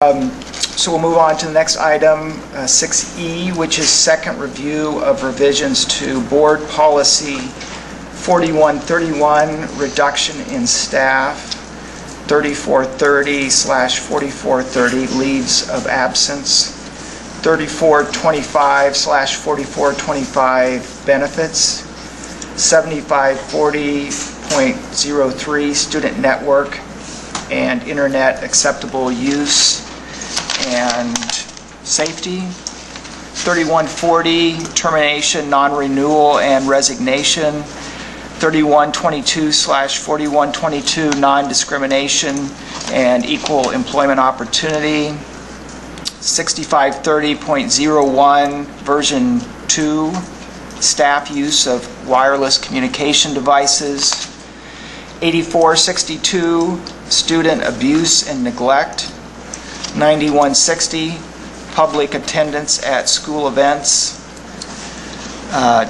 So we'll move on to the next item, 6E, which is second review of revisions to Board Policy 4131, reduction in staff, 3430/4430, leaves of absence, 3425/4425, benefits, 7540.03, student network and internet acceptable use and safety, 3140, termination, non-renewal and resignation, 3122/4122, non-discrimination and equal employment opportunity, 6530.01, version 2, staff use of wireless communication devices, 8462, student abuse and neglect, 9160, public attendance at school events,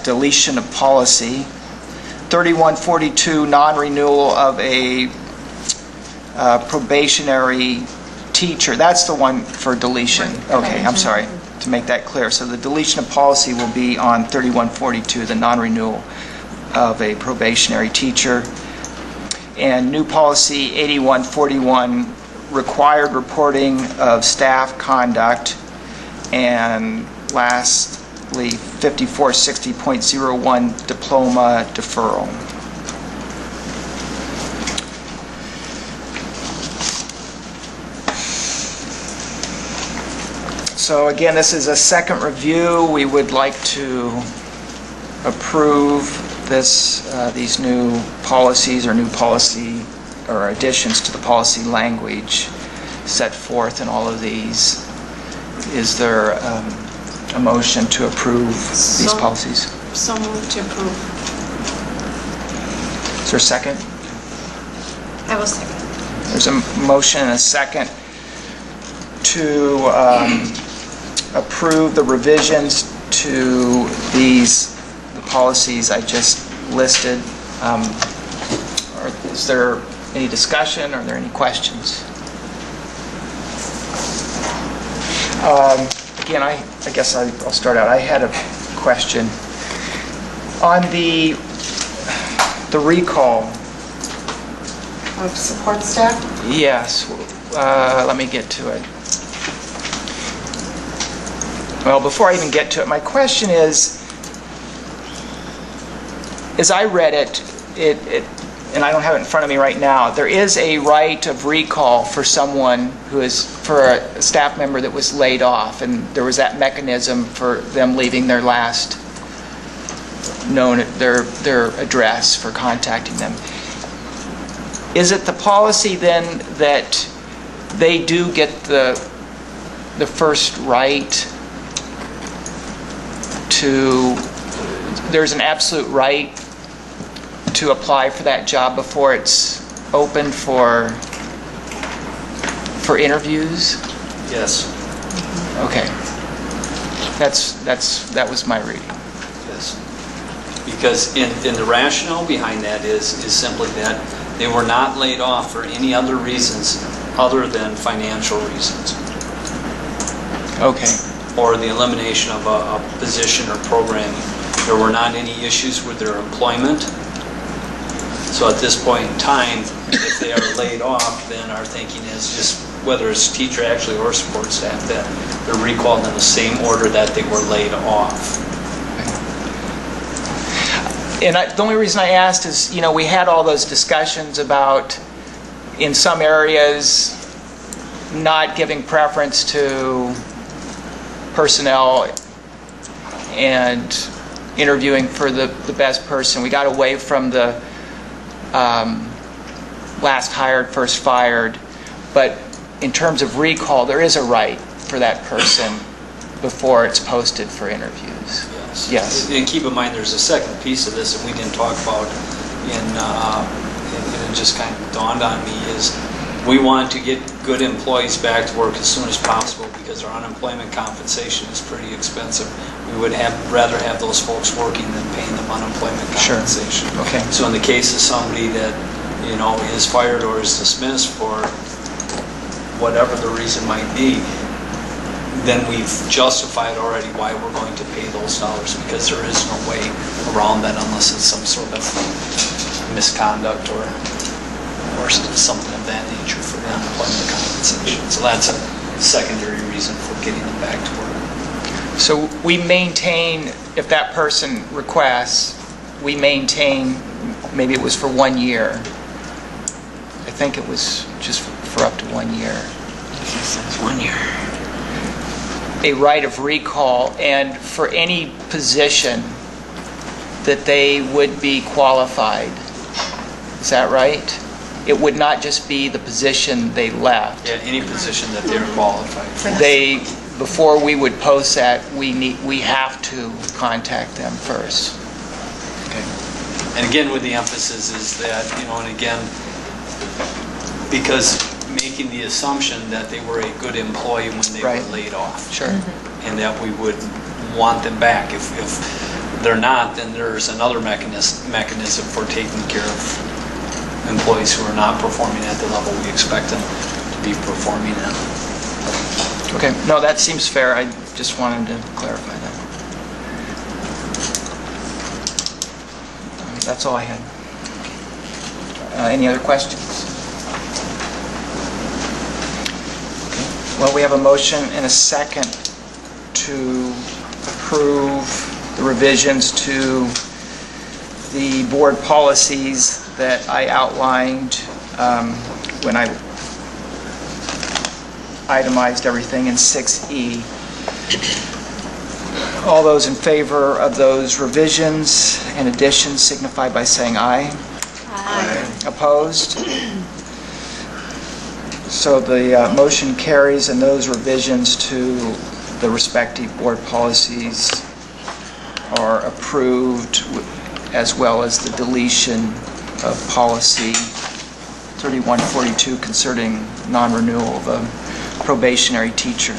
deletion of policy, 3142, non-renewal of a probationary teacher. That's the one for deletion. Okay, I'm sorry, to make that clear. So the deletion of policy will be on 3142, the non-renewal of a probationary teacher. And new policy 8141, required reporting of staff conduct. And lastly, 5460.01, diploma deferral. So again, this is a second review. We would like to approve these new policies or new policy or additions to the policy language set forth in all of these. Is there a motion to approve these policies? So moved to approve. Is there a second? I will second. There's a motion and a second to approve the revisions to the policies I just listed. Is there any discussion? Are there any questions? Again, I guess I'll start out. I had a question on the recall Of support staff? Yes. Let me get to it. Well, before I even get to it, my question is, as I read it, and I don't have it in front of me right now, there is a right of recall for someone for a staff member that was laid off, and there was that mechanism for them leaving their last known, their address for contacting them. Is it the policy then that they do get the first right there's an absolute right to apply for that job before it's open for interviews? Yes. Okay. That was my reading. Yes. Because in the rationale behind that is simply that they were not laid off for any other reasons other than financial reasons. Okay. Or the elimination of a position or programming. There were not any issues with their employment. So at this point in time, if they are laid off, then our thinking is just whether it's teacher actually or support staff, that they're recalled in the same order that they were laid off. And the only reason I asked is, we had all those discussions about, in some areas, not giving preference to personnel and interviewing for the best person. We got away from the last hired, first fired. But in terms of recall, there is a right for that person before it's posted for interviews. Yes. And keep in mind, there's a second piece of this that we didn't talk about, and it just kind of dawned on me, is we want to get good employees back to work as soon as possible because our unemployment compensation is pretty expensive. We would rather have those folks working than paying them unemployment compensation. Sure. Okay. So in the case of somebody that is fired or is dismissed for whatever the reason might be, then we've justified already why we're going to pay those dollars, because there is no way around that unless it's some sort of misconduct or something of that nature for the unemployment compensation. So that's a secondary reason for getting them back to work. So we maintain, if that person requests, we maintain, maybe it was for 1 year. I think it was just for up to 1 year. It's 1 year. A right of recall, and for any position that they would be qualified. Is that right? It would not just be the position they left. Yeah, any position that they're qualified for. They, before we would post that, we have to contact them first. Okay. And again, with the emphasis is that, and again, because making the assumption that they were a good employee when they Right. were laid off. Sure. And that we would want them back. If they're not, then there's another mechanism for taking care of employees who are not performing at the level we expect them to be performing at. Okay, no, that seems fair. I just wanted to clarify that. That's all I had. Any other questions? Okay. Well, we have a motion and a second to approve the revisions to the board policies that I outlined when I itemized everything in 6E. All those in favor of those revisions and additions signify by saying aye. Aye. Opposed? So the motion carries, and those revisions to the respective board policies are approved, as well as the deletion of policy 3142 concerning non-renewal of a probationary teacher.